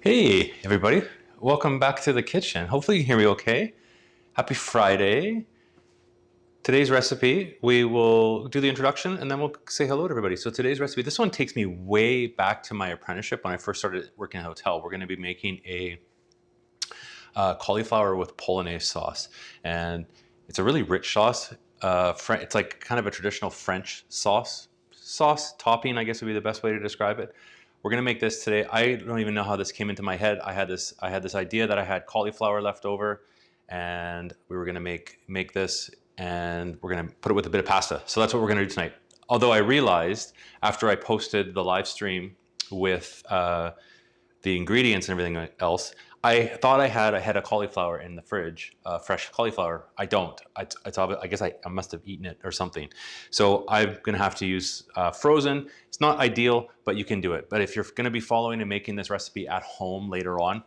Hey, everybody. Welcome back to the kitchen. Hopefully you can hear me okay. Happy Friday. Today's recipe, we will do the introduction and then we'll say hello to everybody. So today's recipe, this one takes me way back to my apprenticeship when I first started working in a hotel. We're going to be making a cauliflower with Polonaise sauce. And it's a really rich sauce. It's like kind of a traditional French sauce topping, I guess would be the best way to describe it. We're gonna make this today. I don't even know how this came into my head. I had this idea that I had cauliflower left over, and we were gonna make this, and we're gonna put it with a bit of pasta. So that's what we're gonna do tonight. Although I realized after I posted the live stream with the ingredients and everything else, I thought I had a head of cauliflower in the fridge, fresh cauliflower. I don't. I guess I must have eaten it or something. So I'm gonna have to use frozen. It's not ideal, but you can do it. But if you're gonna be following and making this recipe at home later on,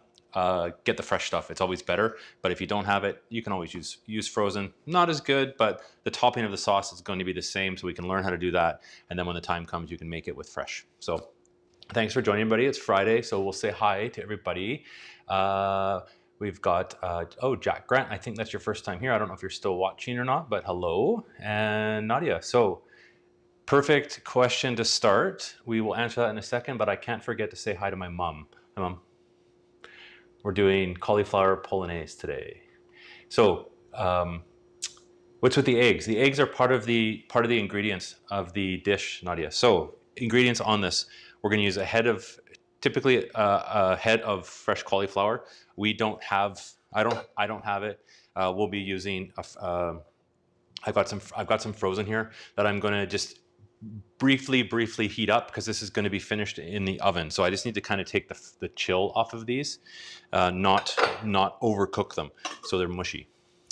get the fresh stuff. It's always better. But if you don't have it, you can always use frozen. Not as good, but the topping of the sauce is going to be the same, so we can learn how to do that. And then when the time comes, you can make it with fresh. So thanks for joining, everybody. It's Friday, so we'll say hi to everybody. We've got, oh, Jack Grant, I think that's your first time here. I don't know if you're still watching or not, but hello. And Nadia. So perfect question to start. We will answer that in a second, but I can't forget to say hi to my mom. Hi, Mom. We're doing cauliflower polonaise today. So what's with the eggs? The eggs are part of the ingredients of the dish, Nadia. So ingredients on this, we're going to use typically a head of fresh cauliflower. We don't have, I don't have it. We'll be using, I've got some frozen here that I'm going to just briefly heat up because this is going to be finished in the oven. So I just need to kind of take the chill off of these, not overcook them so they're mushy.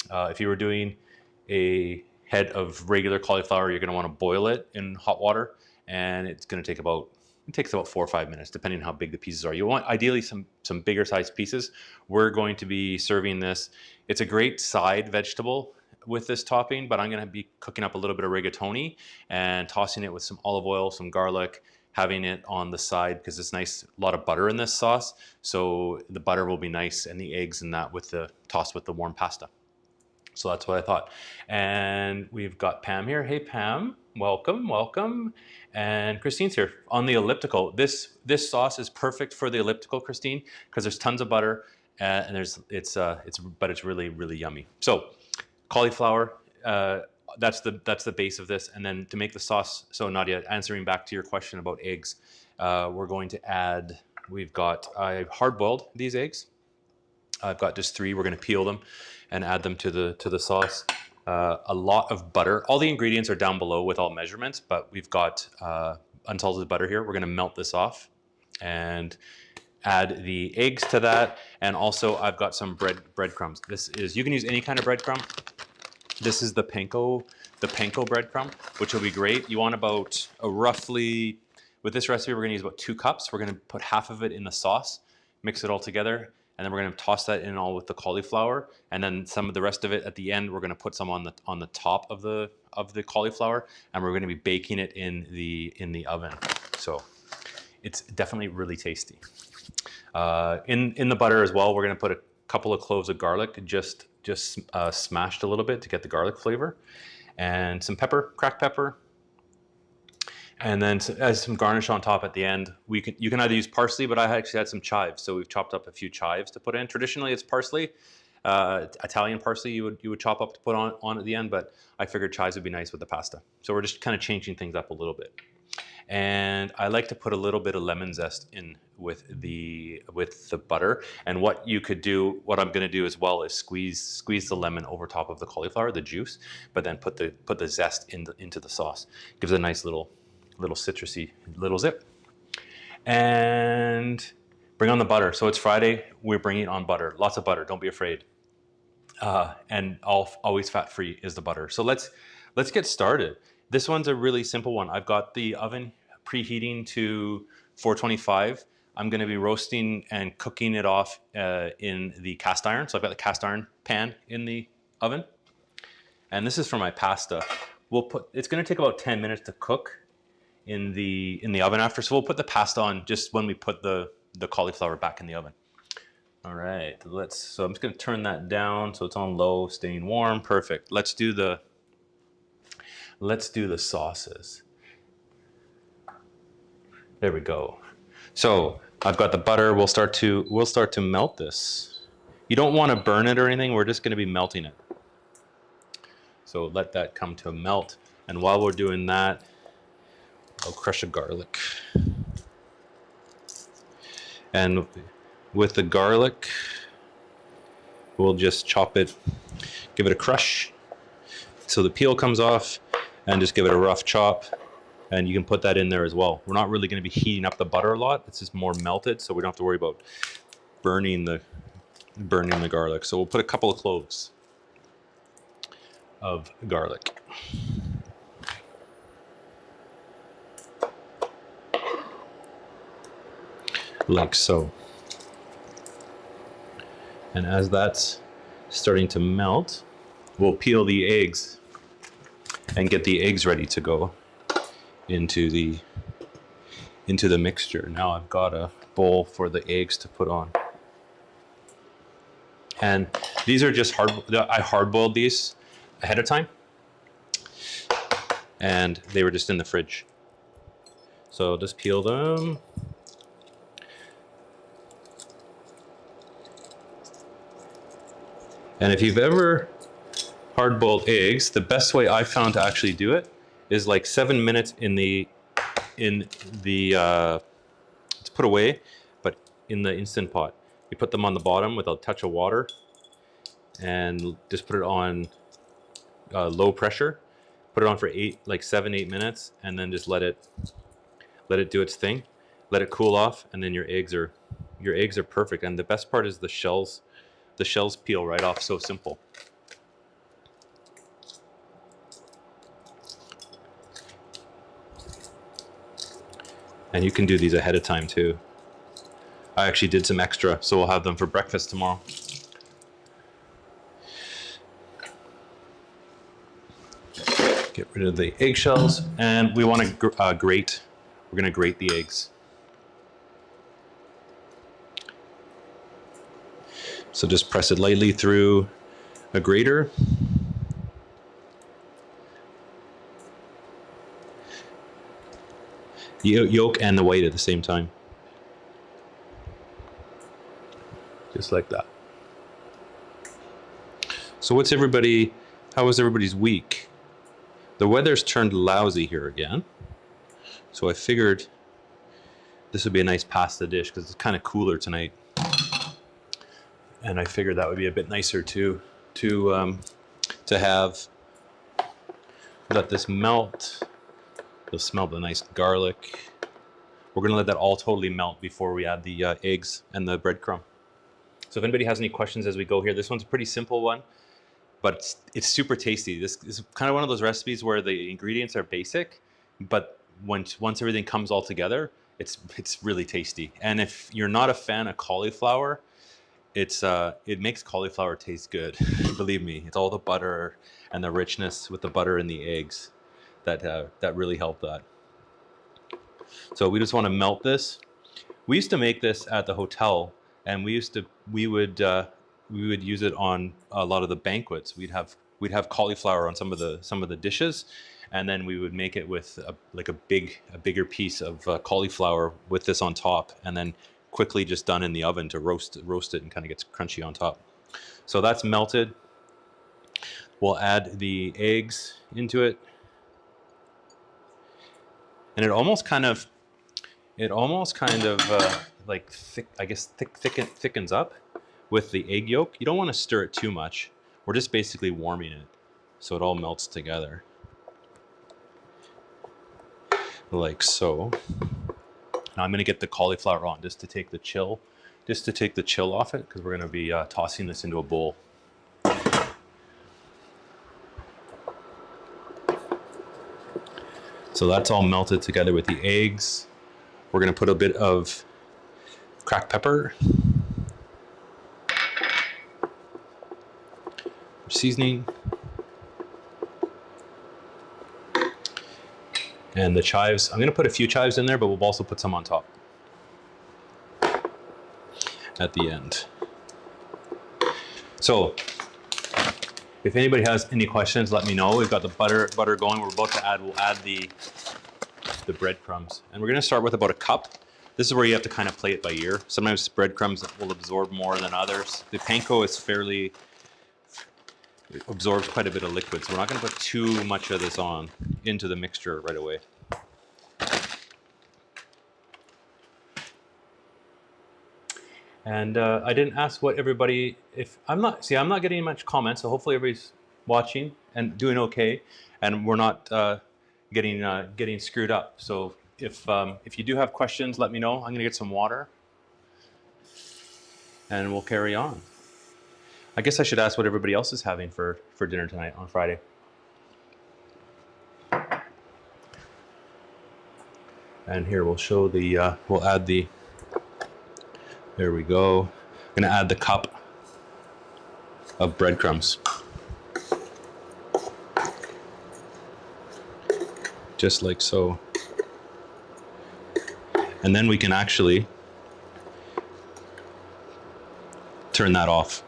If you were doing a head of regular cauliflower, you're going to want to boil it in hot water, and it's going to take it takes about 4 or 5 minutes, depending on how big the pieces are. You want ideally some bigger sized pieces. We're going to be serving this. It's a great side vegetable with this topping, but I'm going to be cooking up a little bit of rigatoni and tossing it with some olive oil, some garlic, having it on the side because it's nice, a lot of butter in this sauce. So the butter will be nice, and the eggs and that tossed with the warm pasta. So that's what I thought. And we've got Pam here. Hey, Pam, welcome. And Christine's here on the elliptical. This sauce is perfect for the elliptical, Christine, because there's tons of butter, and but it's really yummy. So cauliflower, that's the base of this. And then to make the sauce, so Nadia, answering back to your question about eggs, we're going to add, I hard boiled these eggs. I've got just 3. We're going to peel them and add them to the sauce. A lot of butter. All the ingredients are down below with all measurements, but we've got unsalted butter here. We're going to melt this off and add the eggs to that. And also I've got some breadcrumbs. You can use any kind of breadcrumb. This is the panko breadcrumb, which will be great. You want about roughly, with this recipe, we're going to use about 2 cups. We're going to put half of it in the sauce, mix it all together, and then we're going to toss that in all with the cauliflower, and then some of the rest of it at the end. We're going to put some on the top of the cauliflower, and we're going to be baking it in the oven. So it's definitely really tasty. In the butter as well, we're going to put a couple of cloves of garlic, just smashed a little bit to get the garlic flavor, and some pepper, cracked pepper. And then as some garnish on top at the end, you can either use parsley, but I actually had some chives, so we've chopped up a few chives to put in. Traditionally, it's parsley, Italian parsley you would chop up to put on at the end, but I figured chives would be nice with the pasta. So we're just kind of changing things up a little bit. And I like to put a little bit of lemon zest in with the butter. And what I'm going to do as well is squeeze the lemon over top of the cauliflower, the juice, but then put the zest into the sauce. Gives it a nice little citrusy little zip. And bring on the butter. So it's Friday, we're bringing on butter. Lots of butter, don't be afraid. And always fat-free is the butter. So let's get started. This one's a really simple one. I've got the oven preheating to 425. I'm going to be roasting and cooking it off in the cast iron. So I've got the cast iron pan in the oven. And this is for my pasta. It's going to take about 10 minutes to cook in the oven after. So we'll put the pasta on just when we put the the cauliflower back in the oven. All right, so I'm just gonna turn that down so it's on low, staying warm. Perfect. Let's do the sauces. There we go. So I've got the butter. We'll start to melt this. You don't want to burn it or anything. We're just going to be melting it. So let that come to a melt. And while we're doing that, I'll crush a garlic. And with the garlic, we'll just chop it, give it a crush so the peel comes off, and just give it a rough chop. And you can put that in there as well. We're not really going to be heating up the butter a lot. It's just more melted, so we don't have to worry about burning the garlic. So we'll put a couple of cloves of garlic. Like so. And as that's starting to melt, we'll peel the eggs and get the eggs ready to go into the mixture. Now I've got a bowl for the eggs to put on. And these are just I hard boiled these ahead of time. And they were just in the fridge. So just peel them. And if you've ever hard-boiled eggs, the best way I found to actually do it is like 7 minutes in the it's put away, but in the Instant Pot. You put them on the bottom with a touch of water and just put it on low pressure. Put it on for 7-8 minutes, and then just let it do its thing. Let it cool off, and then your eggs are perfect. And the best part is the shells. The shells peel right off, so simple. And you can do these ahead of time too. I actually did some extra, so we'll have them for breakfast tomorrow. Get rid of the eggshells, and we want to grate. We're going to grate the eggs. So just press it lightly through a grater. The yolk and the white at the same time. Just like that. So how was everybody's week? The weather's turned lousy here again. So I figured this would be a nice pasta dish because it's kind of cooler tonight. And I figured that would be a bit nicer to have. Let this melt. You'll smell the nice garlic. We're gonna let that all totally melt before we add the eggs and the breadcrumb. So if anybody has any questions as we go here, this one's a pretty simple one, but it's super tasty. This is kind of one of those recipes where the ingredients are basic, but once everything comes all together, it's really tasty. And if you're not a fan of cauliflower, it makes cauliflower taste good. Believe me, it's all the butter and the richness with the butter and the eggs that really help that. So we just want to melt this. We used to make this at the hotel, and we would use it on a lot of the banquets. We'd have cauliflower on some of the dishes, and then we would make it with a bigger piece of cauliflower with this on top, and then quickly just done in the oven to roast it and kind of gets crunchy on top. So that's melted. We'll add the eggs into it, and it almost kind of like thickens up with the egg yolk. You don't want to stir it too much. We're just basically warming it so it all melts together. Like so. Now I'm going to get the cauliflower on just to take the chill off it, because we're going to be tossing this into a bowl. So that's all melted together with the eggs. We're going to put a bit of cracked pepper, seasoning, and the chives. I'm going to put a few chives in there, but we'll also put some on top. at the end. So if anybody has any questions, let me know. We've got the butter going. We're about to add, we'll add the breadcrumbs. And we're gonna start with about a cup. This is where you have to kind of play it by ear. Sometimes breadcrumbs will absorb more than others. The panko is fairly, it absorbs quite a bit of liquid, so we're not gonna put too much of this on into the mixture right away. And I didn't ask what everybody, if I'm not getting much comments, so hopefully everybody's watching and doing okay, and we're not getting screwed up. So if you do have questions, let me know. I'm gonna get some water, and we'll carry on. I guess I should ask what everybody else is having for dinner tonight on Friday. And here we'll show the we'll add the. There we go. I'm gonna add the cup of breadcrumbs. Just like so. And then we can actually turn that off.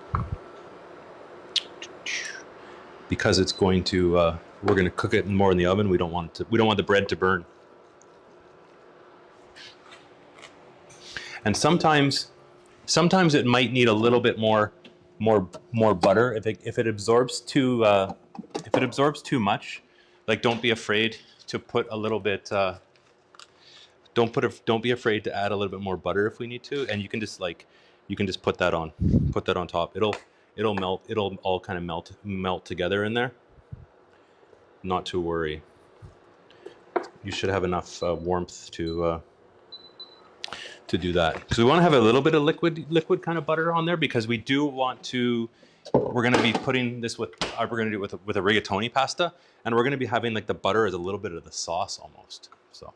Because it's going to, we're gonna cook it more in the oven. We don't want the bread to burn. And sometimes it might need a little bit more butter if it absorbs too much. Like, don't be afraid to put a little bit. Don't be afraid to add a little bit more butter if we need to, and you can just put that on top. It'll melt. It'll all kind of melt together in there. Not to worry. You should have enough warmth to do that, because we want to have a little bit of liquid kind of butter on there, because we do want to. We're going to be putting this with. We're going to do it with a rigatoni pasta, and we're going to be having like the butter as a little bit of the sauce almost. So.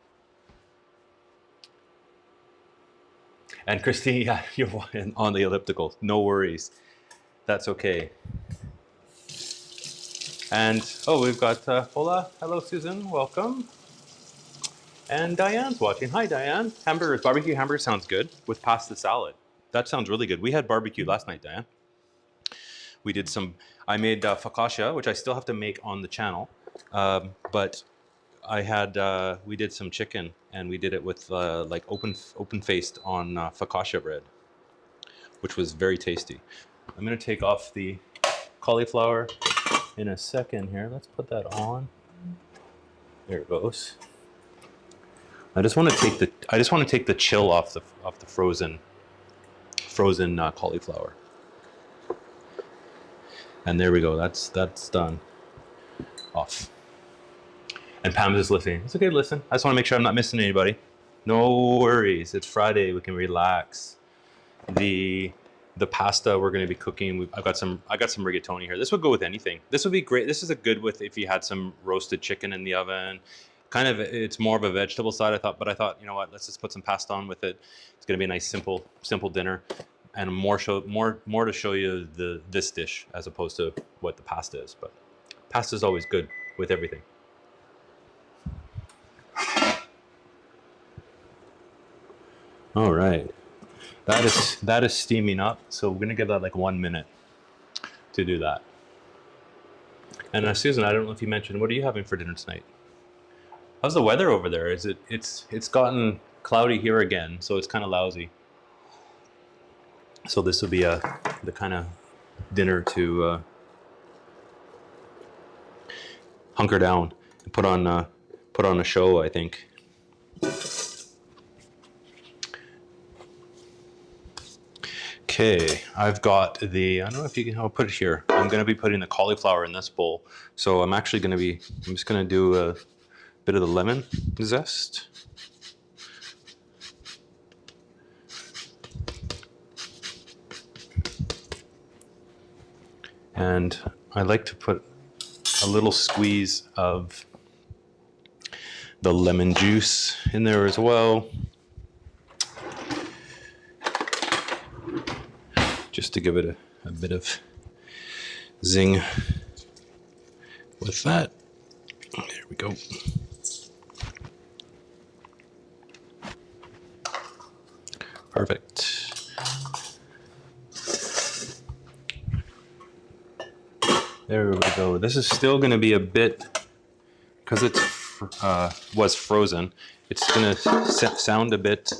And Christine, yeah, you're on the elliptical. No worries, that's okay. And we've got hola, hello Susan, welcome. And Diane's watching. Hi, Diane. Hamburgers, barbecue hamburger sounds good with pasta salad. That sounds really good. We had barbecue last night, Diane. We did some. I made focaccia, which I still have to make on the channel, but I had. We did some chicken, and we did it with like open faced on focaccia bread, which was very tasty. I'm gonna take off the cauliflower in a second here. Let's put that on. There it goes. I just want to take the chill off the frozen cauliflower. And there we go. That's done. Off. And Pam's just listening. It's okay to listen. I just want to make sure I'm not missing anybody. No worries. It's Friday. We can relax. The pasta we're going to be cooking. I got some rigatoni here. This would go with anything. This would be great. This is a good with if you had some roasted chicken in the oven. Kind of, it's more of a vegetable side. But I thought, you know what? Let's just put some pasta on with it. It's going to be a nice simple dinner, and more to show you this dish as opposed to what the pasta is. But pasta is always good with everything. All right, that is steaming up. So we're gonna give that like 1 minute to do that. And Susan, I don't know if you mentioned, what are you having for dinner tonight? How's the weather over there? It's gotten cloudy here again, so it's kind of lousy. So this will be the kind of dinner to hunker down and put on a show, I think. Okay, I've got I don't know if you can, I'll put it here. I'm going to be putting the cauliflower in this bowl. So I'm just going to do a bit of the lemon zest. And I like to put a little squeeze of the lemon juice in there as well. Just to give it a bit of zing with that. There we go. Perfect. There we go. This is still going to be a bit, because it was frozen, it's going to sound a bit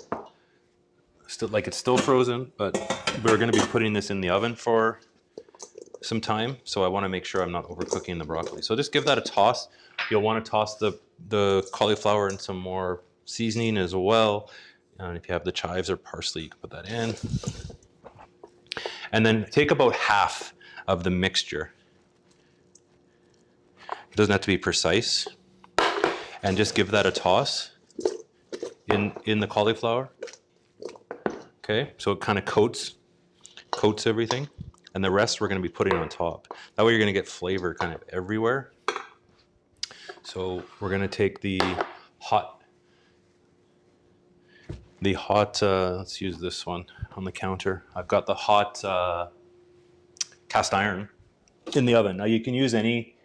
still like it's still frozen, but we're going to be putting this in the oven for some time, so I want to make sure I'm not overcooking the broccoli. So just give that a toss. You'll want to toss the cauliflower in some more seasoning as well. And if you have the chives or parsley, you can put that in. And then take about half of the mixture. It doesn't have to be precise. And just give that a toss in the cauliflower. Okay, so it kind of coats everything. And the rest we're going to be putting on top. That way you're going to get flavor kind of everywhere. So we're going to take the hot, let's use this one on the counter. I've got the hot cast iron in the oven. Now you can use any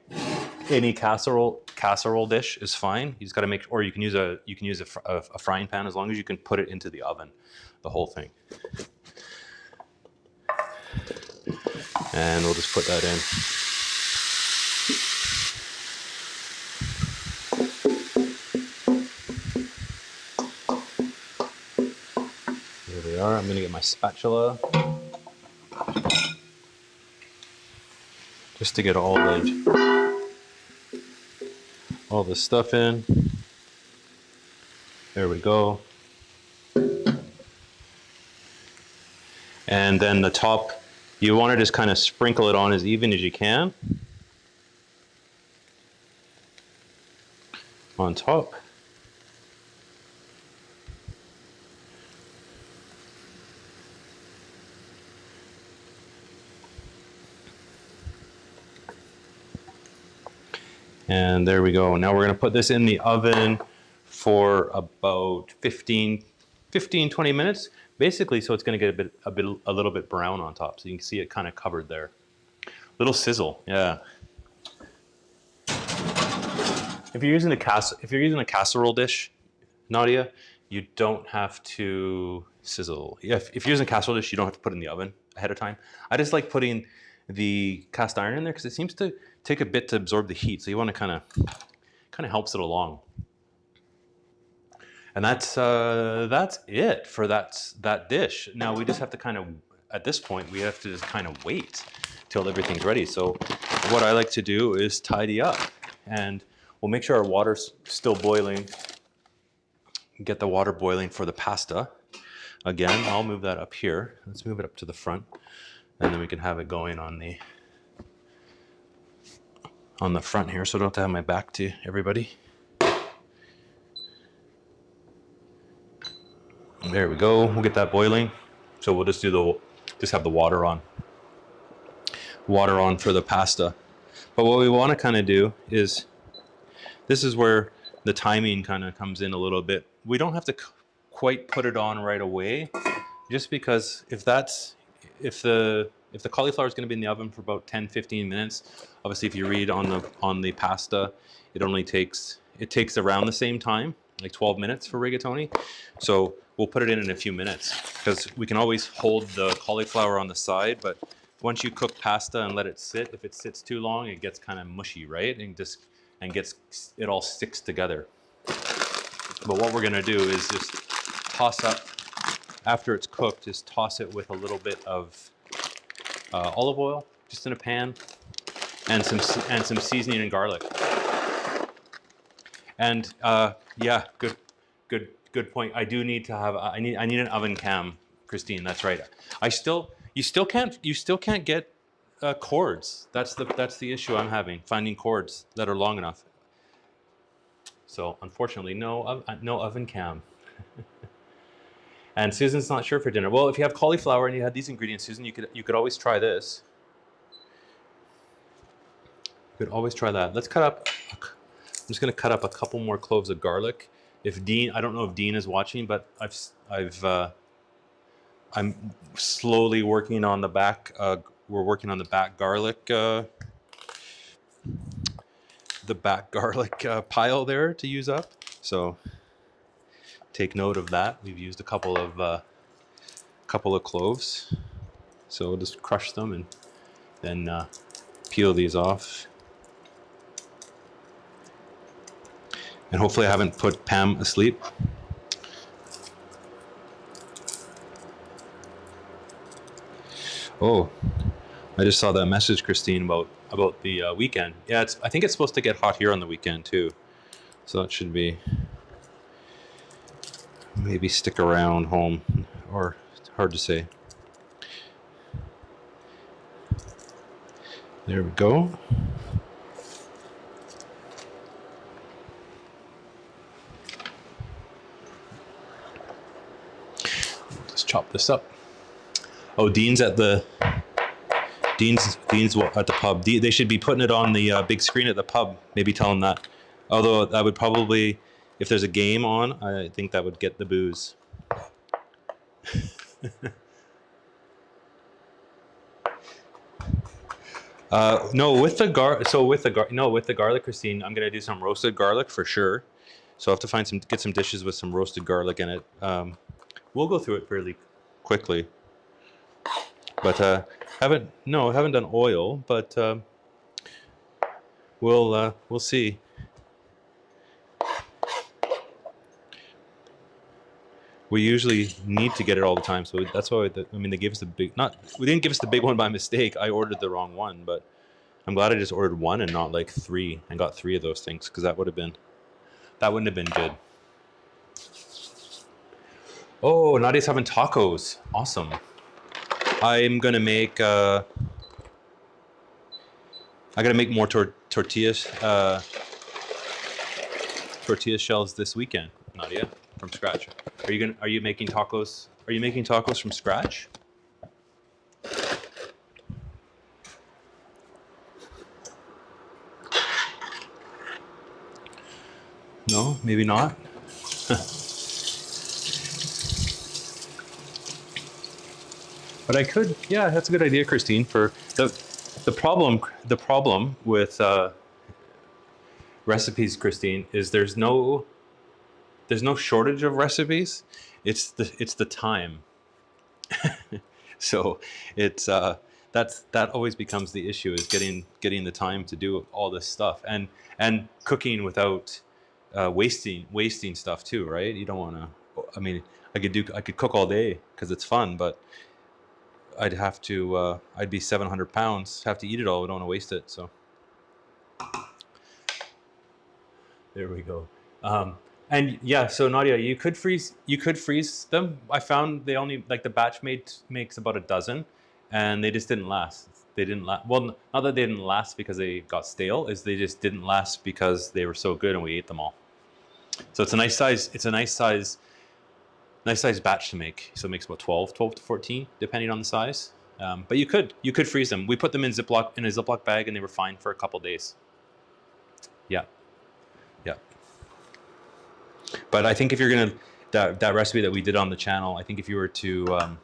casserole dish is fine. You just got to make, or you can use a frying pan, as long as you can put it into the oven, the whole thing. And we'll just put that in. Here we are. I'm going to get my spatula just to get all the stuff in. There we go. And then the top, you want to just kind of sprinkle it on as even as you can on top. And there we go. Now we're going to put this in the oven for about 15, 20 minutes. Basically, so it's going to get a little bit brown on top. So you can see it kind of covered there. Little sizzle, yeah. If you're using a casserole dish, Nadia, you don't have to sizzle. If you're using a casserole dish, you don't have to put it in the oven ahead of time. I just like putting the cast iron in there because it seems to take a bit to absorb the heat. So you want to kind of helps it along. And that's it for that dish. Now we just have to at this point, we have to just kind of wait till everything's ready. So what I like to do is tidy up, and we'll make sure our water's still boiling. Get the water boiling for the pasta. Again, I'll move that up here. Let's move it up to the front, and then we can have it going on the front here, so I don't have to have my back to everybody. There we go. We'll get that boiling. So we'll just have the water on for the pasta. But what we want to kind of do is, this is where the timing kind of comes in a little bit. We don't have to quite put it on right away, just because if the cauliflower is going to be in the oven for about 10-15 minutes, obviously if you read on the pasta, it takes around the same time, like 12 minutes for rigatoni. So we'll put it in a few minutes, because we can always hold the cauliflower on the side, but once you cook pasta and let it sit, if it sits too long, it gets kind of mushy, right? It all sticks together. But what we're going to do is just toss up, after it's cooked, just toss it with a little bit of olive oil, just in a pan, and some seasoning and garlic. And yeah, good point. I do need to have. I need an oven cam, Christine. That's right. You still can't get cords. That's the issue I'm having, finding cords that are long enough. So unfortunately, no oven cam. And Susan's not sure for dinner. Well, if you have cauliflower and you had these ingredients, Susan, you could always try this. You could always try that. Let's cut up. I'm just going to cut up a couple more cloves of garlic. I don't know if Dean is watching, but I'm slowly working on the back. We're working on the back garlic, pile there to use up. So take note of that. We've used a couple of cloves. So we'll just crush them and then peel these off. And hopefully I haven't put Pam asleep. Oh, I just saw that message, Christine, about the weekend. Yeah, I think it's supposed to get hot here on the weekend too. So that should be, maybe stick around home, or it's hard to say. There we go. Let's chop this up. Oh, Dean's at the pub. They should be putting it on the big screen at the pub. Maybe tell him that. Although that would probably, if there's a game on, I think that would get the booze. No, with the garlic, Christine, I'm gonna do some roasted garlic for sure. So I have to get some dishes with some roasted garlic in it. We'll go through it fairly quickly. But haven't done oil, but we'll see. We usually need to get it all the time, so that's why. They gave us the big. We didn't give us the big one by mistake. I ordered the wrong one, but I'm glad I just ordered one and not like 3, and got 3 of those things, because that wouldn't have been good. Oh, Nadia's having tacos. Awesome. I'm gonna make. I gotta make more tortillas shells this weekend, Nadia, from scratch. Are you making tacos? Are you making tacos from scratch? No, maybe not. But I could. Yeah, that's a good idea, Christine. For the problem with recipes, Christine, is there's no shortage of recipes. It's the time. So it's that always becomes the issue, is getting the time to do all this stuff, and cooking without wasting stuff too, right? You don't want to. I could cook all day because it's fun, but I'd be 700 pounds, have to eat it all. I don't want to waste it. So there we go. And yeah, so Nadia, you could freeze them. I found they only, like, the batch makes about a dozen, and they just didn't last. They didn't last. Well, not that they didn't last because they got stale, is they just didn't last because they were so good and we ate them all. So it's a nice size. It's a nice size batch to make. So it makes about 12 to 14, depending on the size. But you could freeze them. We put them in a Ziploc bag, and they were fine for a couple days. Yeah. But I think if you're gonna, that recipe that we did on the channel, I think if you were to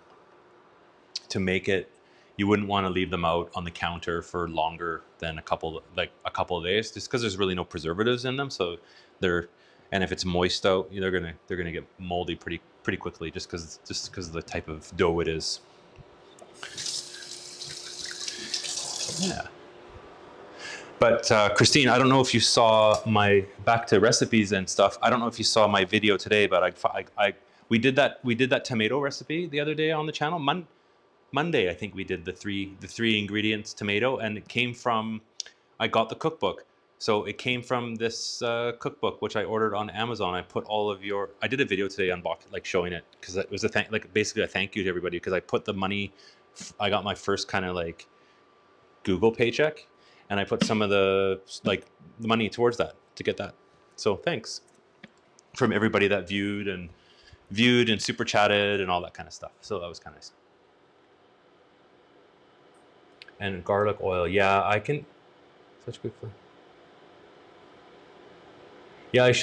make it, you wouldn't want to leave them out on the counter for longer than a couple of days, just because there's really no preservatives in them. So and if it's moist out, they're gonna get moldy pretty quickly, just because of the type of dough it is. Yeah. But Christine, I don't know if you saw my, back to recipes and stuff. I don't know if you saw my video today, but we did that tomato recipe the other day on the channel. Monday, I think we did the three ingredients tomato, and it came from, I got the cookbook. So it came from this cookbook, which I ordered on Amazon. I did a video today showing it, because it was basically a thank you to everybody, because I put the money, I got my first kind of like Google paycheck, and I put some of the money towards that to get that. So thanks from everybody that viewed and super chatted and all that kind of stuff. So that was kind of nice. And garlic oil, yeah, I can. Such good fun. Yeah, we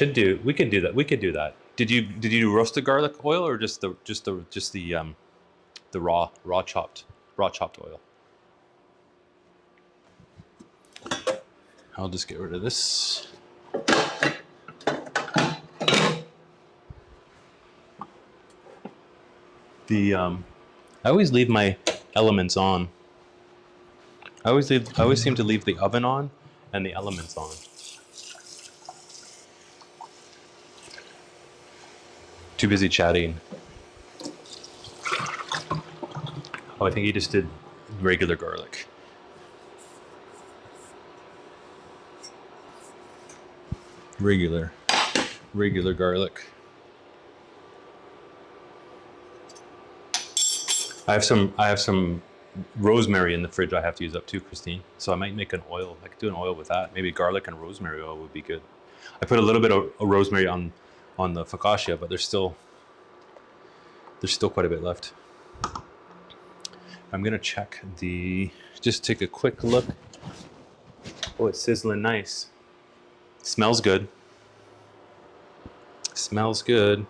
could do that. We could do that. Did you do roasted garlic oil, or just the raw chopped oil? I'll just get rid of this. I always leave my elements on. I always seem to leave the oven on and the elements on. Too busy chatting. Oh, I think he just did regular garlic. Regular garlic. I have some rosemary in the fridge I have to use up too, Christine. So I might make an oil. I could do an oil with that. Maybe garlic and rosemary oil would be good. I put a little bit of rosemary on the focaccia, but there's still quite a bit left. I'm gonna check just take a quick look. Oh, it's sizzling nice. Smells good. Smells good.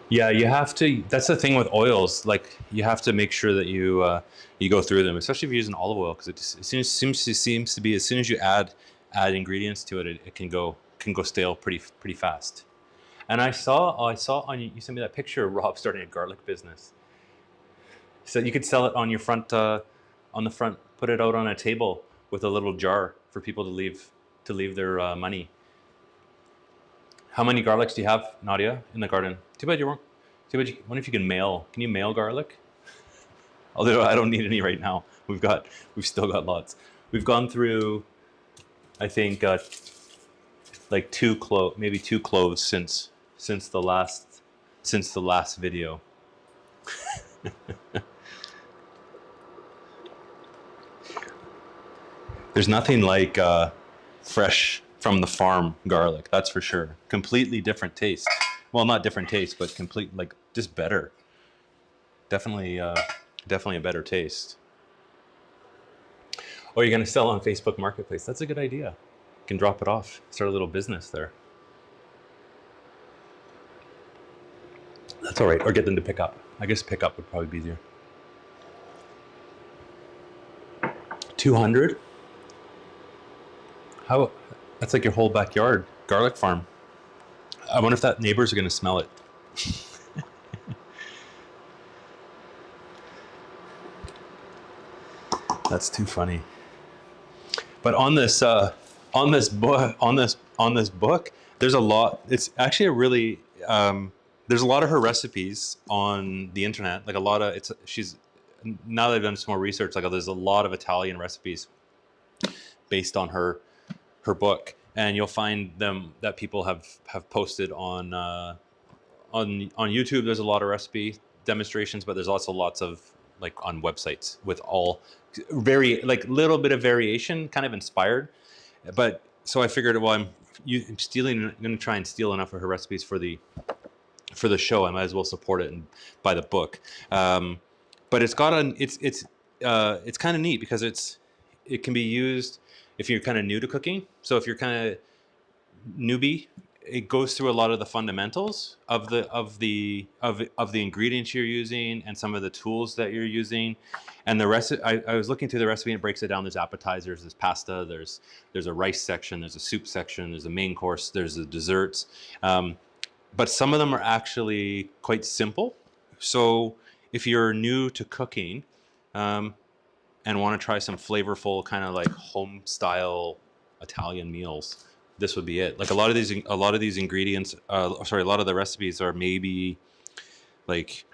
Yeah, you have to. That's the thing with oils. Like you have to make sure that you go through them, especially if you're using olive oil, because it seems to be as soon as you add ingredients to it, it can go stale pretty fast. And I saw on you sent me that picture of Rob starting a garlic business. So you could sell it on your front on the front, put it out on a table with a little jar for people to leave their money. How many garlics do you have, Nadia, in the garden? Too bad you weren't. Too bad. Wonder if you can mail. Can you mail garlic? Although I don't need any right now. We've still got lots. We've gone through, I think, like maybe two cloves since the last video. There's nothing like fresh from the farm garlic, that's for sure. Completely different taste. Well, not different taste, but complete, like, just better. Definitely a better taste. Oh, you're gonna sell on Facebook Marketplace. That's a good idea. You can drop it off, start a little business there. That's all right, or get them to pick up. I guess pick up would probably be easier. 200? How? That's like your whole backyard garlic farm. I wonder if that neighbors are going to smell it. That's too funny. But on this book, there's a lot. It's actually a really there's a lot of her recipes on the internet. Like a lot of she's now that I've done some more research. Like there's a lot of Italian recipes based on her book, and you'll find them that people have posted on YouTube. There's a lot of recipe demonstrations, but there's also lots of like on websites with all very like little bit of variation, kind of inspired. But so I figured, well, I'm going to try and steal enough of her recipes for the show. I might as well support it and buy the book. But it's got it's kind of neat because it can be used if you're kind of new to cooking. So if you're kind of newbie, it goes through a lot of the fundamentals of the ingredients you're using and some of the tools that you're using. And the rest, I was looking through the recipe and it breaks it down. There's appetizers, there's pasta, there's a rice section, there's a soup section, there's a main course, there's the desserts. But some of them are actually quite simple. So if you're new to cooking, and want to try some flavorful kind of like home style Italian meals, this would be it. Like a lot of these ingredients, a lot of the recipes are maybe like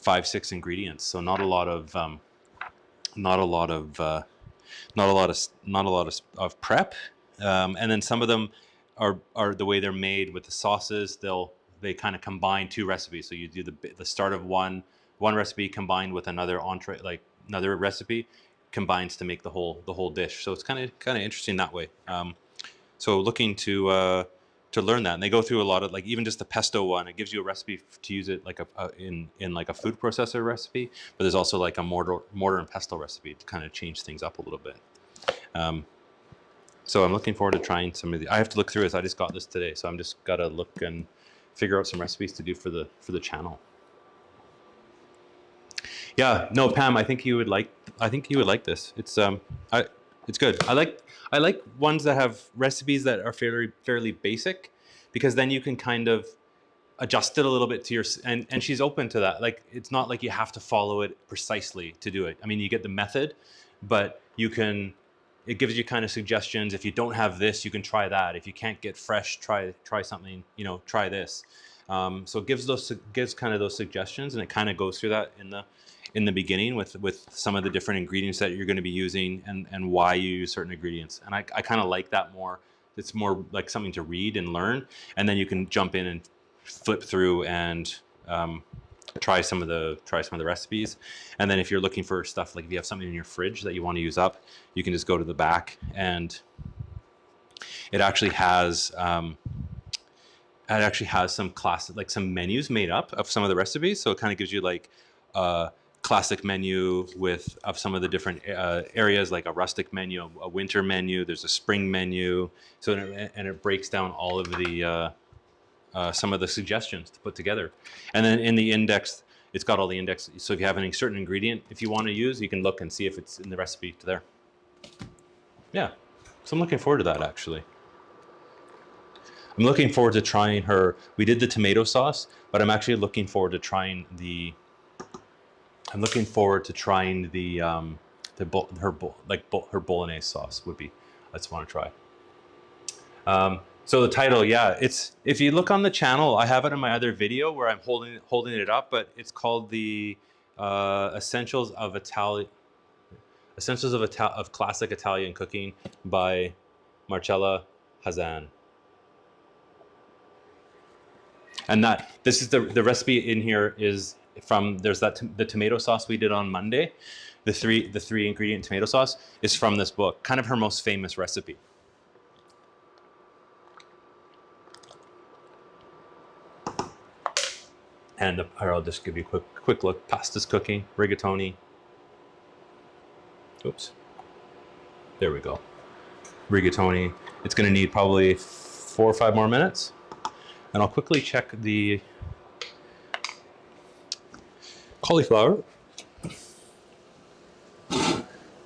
5-6 ingredients. So not a lot of prep. And then some of them are the way they're made with the sauces. They kind of combine two recipes. So you do the start of one recipe combined with another entree, like another recipe combines to make the whole dish. So it's kind of interesting that way. So looking to learn that, and they go through a lot of like even just the pesto one. It gives you a recipe to use it like in like a food processor recipe, but there's also like a mortar and pestle recipe to kind of change things up a little bit. So I'm looking forward to trying some of the. I have to look through this. I just got this today, so I'm just gotta look and figure out some recipes to do for the channel. Yeah, no, Pam, I think you would like this. It's It's good. I like ones that have recipes that are fairly basic, because then you can kind of adjust it a little bit to your, and she's open to that. Like, it's not like you have to follow it precisely to do it. I mean, you get the method, but you can, it gives you kind of suggestions. If you don't have this, you can try that. If you can't get fresh, try something, you know, try this. So it gives kind of those suggestions, and it kind of goes through that in the beginning with some of the different ingredients that you're going to be using, and why you use certain ingredients. And I kind of like that more. It's more like something to read and learn, and then you can jump in and flip through and try some of the recipes. And then if you're looking for stuff, like if you have something in your fridge that you want to use up, you can just go to the back, and it actually has some classic, like some menus made up of some of the recipes. So it kind of gives you like a classic menu of some of the different areas, like a rustic menu, a winter menu, there's a spring menu. So and it breaks down all of the some of the suggestions to put together. And then in the index, it's got all the index. So if you have any certain ingredient, if you want to use, you can look and see if it's in the recipe to there. Yeah, so I'm looking forward to that, actually. I'm looking forward to trying her. We did the tomato sauce, but I'm actually looking forward to trying the. I'm looking forward to trying her bolognese sauce would be. I just want to try. So the title, yeah, it's, if you look on the channel, I have it in my other video where I'm holding it up, but it's called the Essentials of Classic Italian Cooking by Marcella Hazan. And this is the recipe in here is from, there's the tomato sauce we did on Monday, the three ingredient tomato sauce is from this book, kind of her most famous recipe. And I'll just give you a quick look. Pasta's cooking, rigatoni. Oops. There we go. Rigatoni. It's going to need probably 4 or 5 more minutes. And I'll quickly check the cauliflower,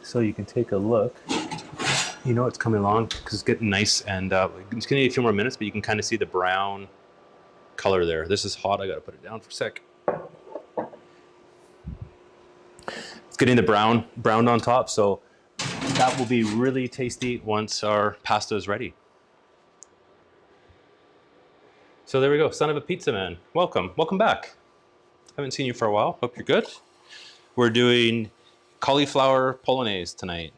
so you can take a look. You know it's coming along because it's getting nice, and it's going to need a few more minutes, but you can kind of see the brown color there. This is hot. I got to put it down for a sec. It's getting the browned on top, so that will be really tasty once our pasta is ready. So there we go. Son of a pizza man. Welcome back. Haven't seen you for a while. Hope you're good. We're doing cauliflower polonaise tonight.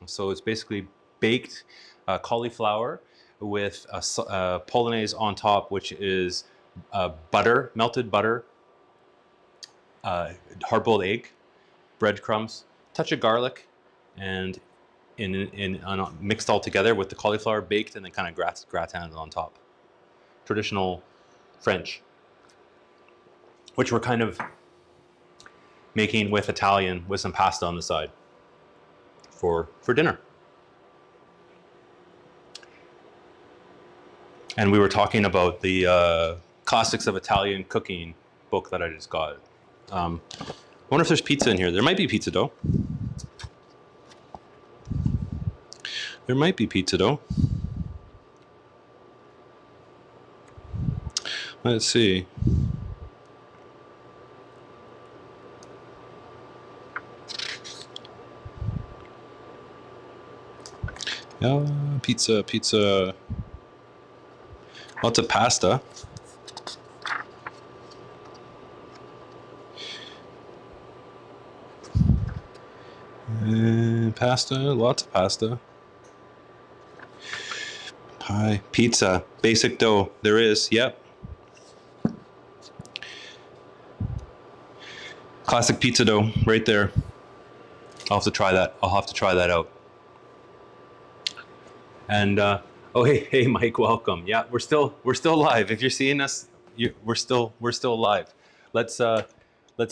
So it's basically baked cauliflower with a polonaise on top, which is butter, melted butter, hard-boiled egg, breadcrumbs, touch of garlic, and mixed all together with the cauliflower baked, and then kind of gratined on top. Traditional French, which we're kind of making with Italian with some pasta on the side for dinner. And we were talking about the Classics of Italian Cooking book that I just got. I wonder if there's pizza in here. There might be pizza dough. There might be pizza dough. Let's see. Pizza. Lots of pasta. Lots of pasta. Pie, pizza, basic dough. There is, yep. Classic pizza dough, right there. I'll have to try that. Out. And oh, hey, Mike, welcome. Yeah, we're still live. If you're seeing us, we're still live. Let's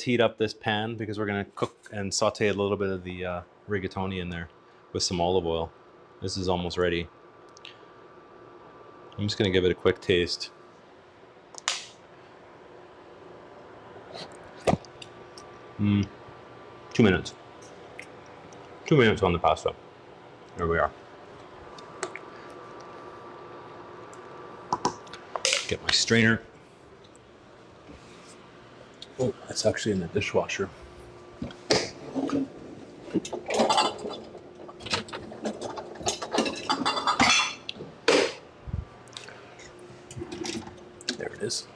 heat up this pan because we're gonna cook and saute a little bit of the rigatoni in there with some olive oil. This is almost ready. I'm just gonna give it a quick taste. 2 minutes. 2 minutes on the pasta. There we are. Get my strainer. Oh, it's actually in the dishwasher. There it is.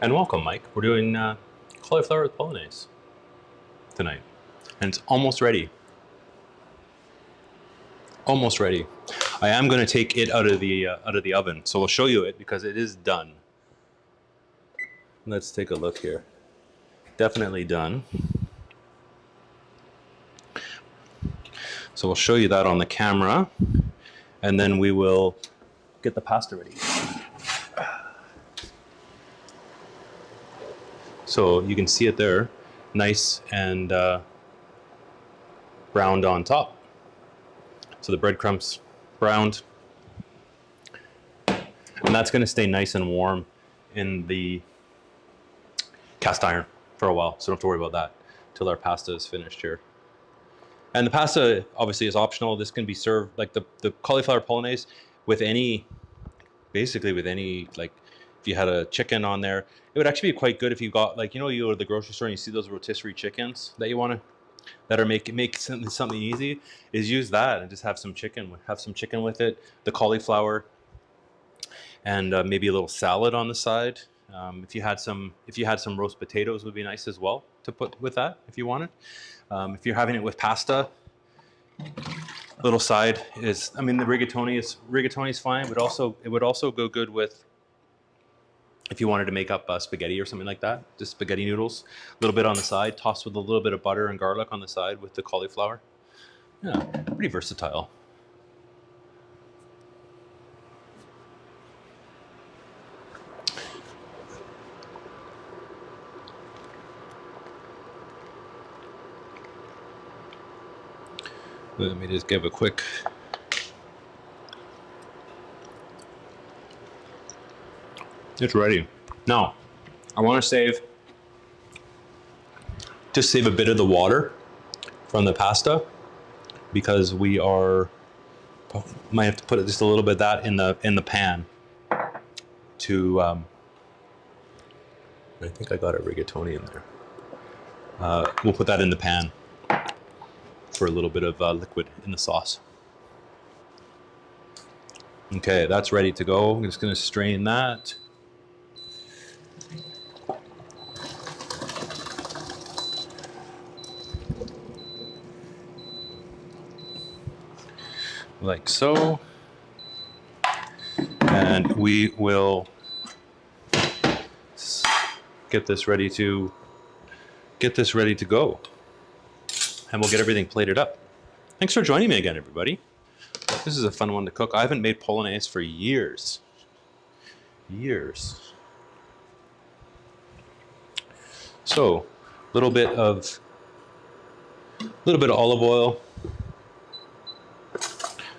And welcome, Mike. We're doing cauliflower with Polonaise tonight. And it's almost ready. Almost ready. I am going to take it out of the oven, so I'll show you it because it is done. Let's take a look here. Definitely done. So we'll show you that on the camera, and then we will get the pasta ready. So you can see it there, nice and browned on top. So the breadcrumbs browned. And that's going to stay nice and warm in the cast iron for a while, so don't have to worry about that till our pasta is finished here. And the pasta obviously is optional. This can be served like the cauliflower polonaise with any, basically with any, like if you had a chicken on there, it would actually be quite good if you got, like, you know, you go to the grocery store and you see those rotisserie chickens that you want to, that are make something easy, is use that and just have some chicken with it, the cauliflower, and maybe a little salad on the side. If you had some roast potatoes, would be nice as well to put with that if you wanted. If you're having it with pasta, little side is, I mean, the rigatoni is fine, but also it would also go good with, if you wanted to make up spaghetti or something like that, just spaghetti noodles, a little bit on the side, tossed with a little bit of butter and garlic on the side with the cauliflower. Yeah, pretty versatile. Let me just give a quick. It's ready. Now, I want to save a bit of the water from the pasta because we might have to put just a little bit of that in the pan to. I think I got a rigatoni in there. We'll put that in the pan for a little bit of liquid in the sauce. Okay, that's ready to go. I'm just going to strain that. Like so. And we will get this ready to go. And we'll get everything plated up. Thanks for joining me again, everybody. This is a fun one to cook. I haven't made polonaise for years. So, a little bit of olive oil.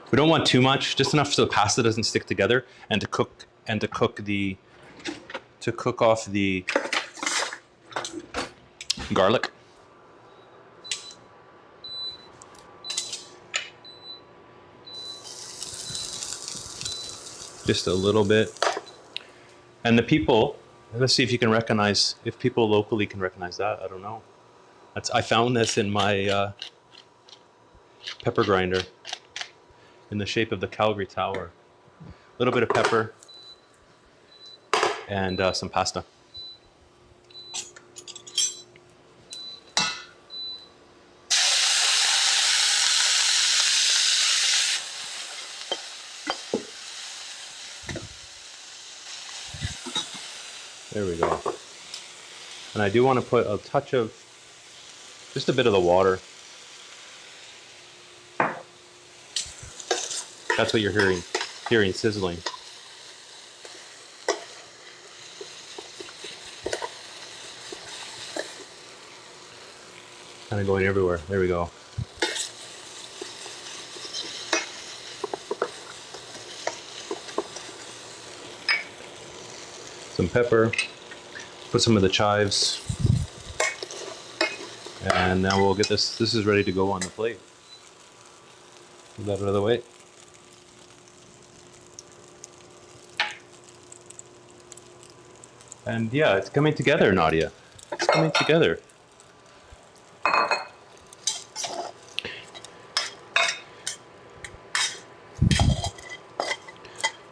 We don't want too much, just enough so the pasta doesn't stick together, and to cook off the garlic. Just a little bit. And the people, let's see if people locally can recognize that. I don't know. I found this in my pepper grinder in the shape of the Calgary Tower. A little bit of pepper and some pasta. There we go. And I do want to put a touch of, just a bit of the water. That's what you're hearing sizzling. Kind of going everywhere. There we go. Some pepper, put some of the chives, and now we'll get this is ready to go on the plate. Move that out of the way. And yeah, it's coming together, Nadia. It's coming together.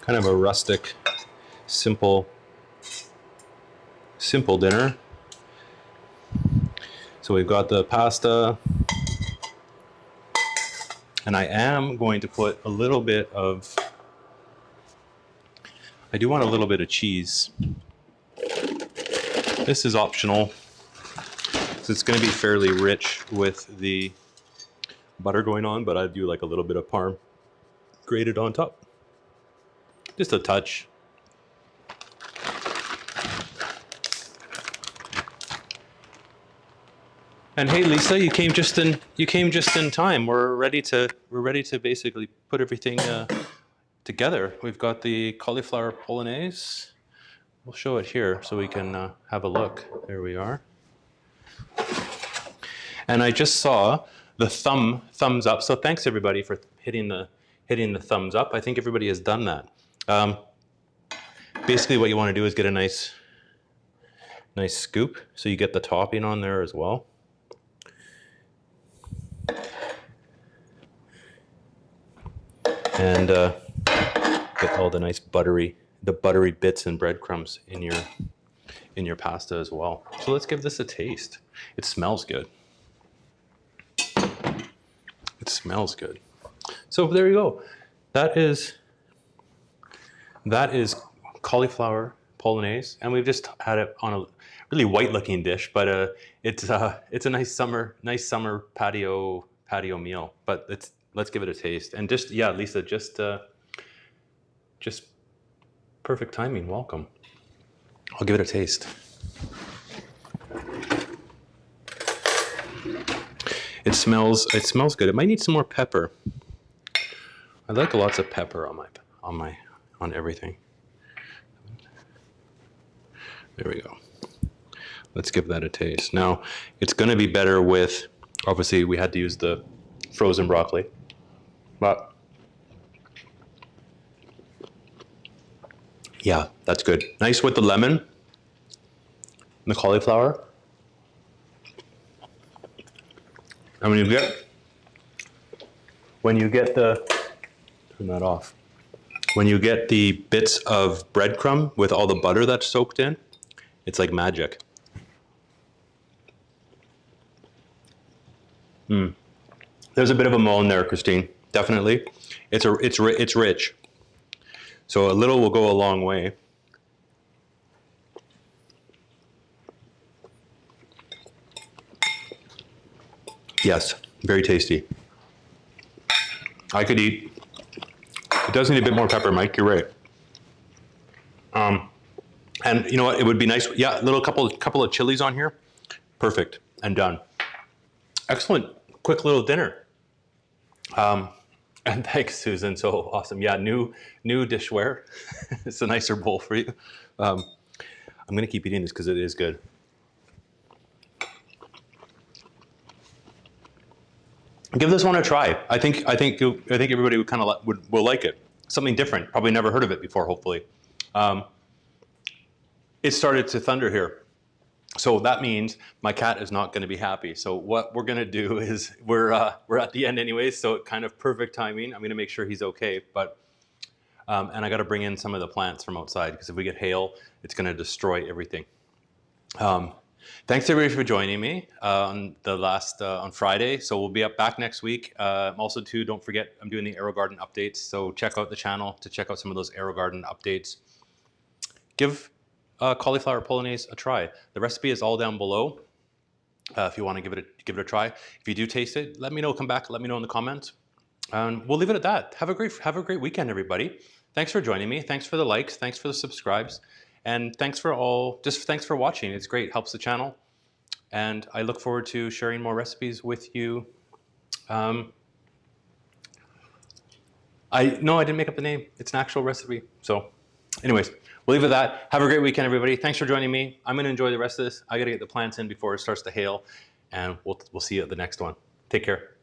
Kind of a rustic, simple dinner. So we've got the pasta, and I am going to put a little bit of, I do want a little bit of cheese. This is optional, so it's going to be fairly rich with the butter going on, but I do like a little bit of parm grated on top. Just a touch. And hey, Lisa, you came just in time. We're ready to basically put everything together. We've got the cauliflower polonaise. We'll show it here so we can have a look. There we are. And I just saw the thumbs up. So thanks everybody for hitting the thumbs up. I think everybody has done that. Basically, what you want to do is get a nice scoop, so you get the topping on there as well. And get all the nice buttery bits and breadcrumbs in your pasta as well. So let's give this a taste. It smells good. It smells good. So there you go. That is cauliflower polonaise, and we've just had it on a really white-looking dish, but it's a nice summer patio meal. But let's give it a taste. And just, yeah, Lisa, just perfect timing. Welcome. I'll give it a taste. It smells good. It might need some more pepper. I like lots of pepper on everything. There we go. Let's give that a taste. Now, it's going to be better with, obviously we had to use the frozen broccoli, but yeah, that's good. Nice with the lemon and the cauliflower. And when you get turn that off. When you get the bits of breadcrumb with all the butter that's soaked in, it's like magic. There's a bit of a moan there, Christine. Definitely. It's rich. So a little will go a long way. Yes, very tasty. I could eat. It does need a bit more pepper, Mike. You're right. And you know what? It would be nice. Yeah, a little couple of chilies on here. Perfect and done. Excellent. Quick little dinner. And thanks, Susan. So awesome. Yeah, new dishware. It's a nicer bowl for you. I'm gonna keep eating this because it is good. Give this one a try. I think everybody would kind of will like it. Something different. Probably never heard of it before. Hopefully, it started to thunder here, so that means my cat is not going to be happy. So what we're going to do is we're at the end anyways. So kind of perfect timing. I'm going to make sure he's okay, but and I got to bring in some of the plants from outside because if we get hail, it's going to destroy everything. Thanks everybody for joining me on Friday. So we'll be back next week. Also too, don't forget, I'm doing the AeroGarden updates. So check out the channel to check out some of those AeroGarden updates. Give cauliflower polonaise a try. The recipe is all down below. If you want to give it a try. If you do taste it, let me know. Come back, let me know in the comments. And we'll leave it at that. Have a great weekend, everybody. Thanks for joining me. Thanks for the likes. Thanks for the subscribes. And thanks for watching. It's great, helps the channel. And I look forward to sharing more recipes with you. No, I didn't make up the name. It's an actual recipe. So anyways, we'll leave it at that. Have a great weekend, everybody. Thanks for joining me. I'm gonna enjoy the rest of this. I gotta get the plants in before it starts to hail, and we'll see you at the next one. Take care.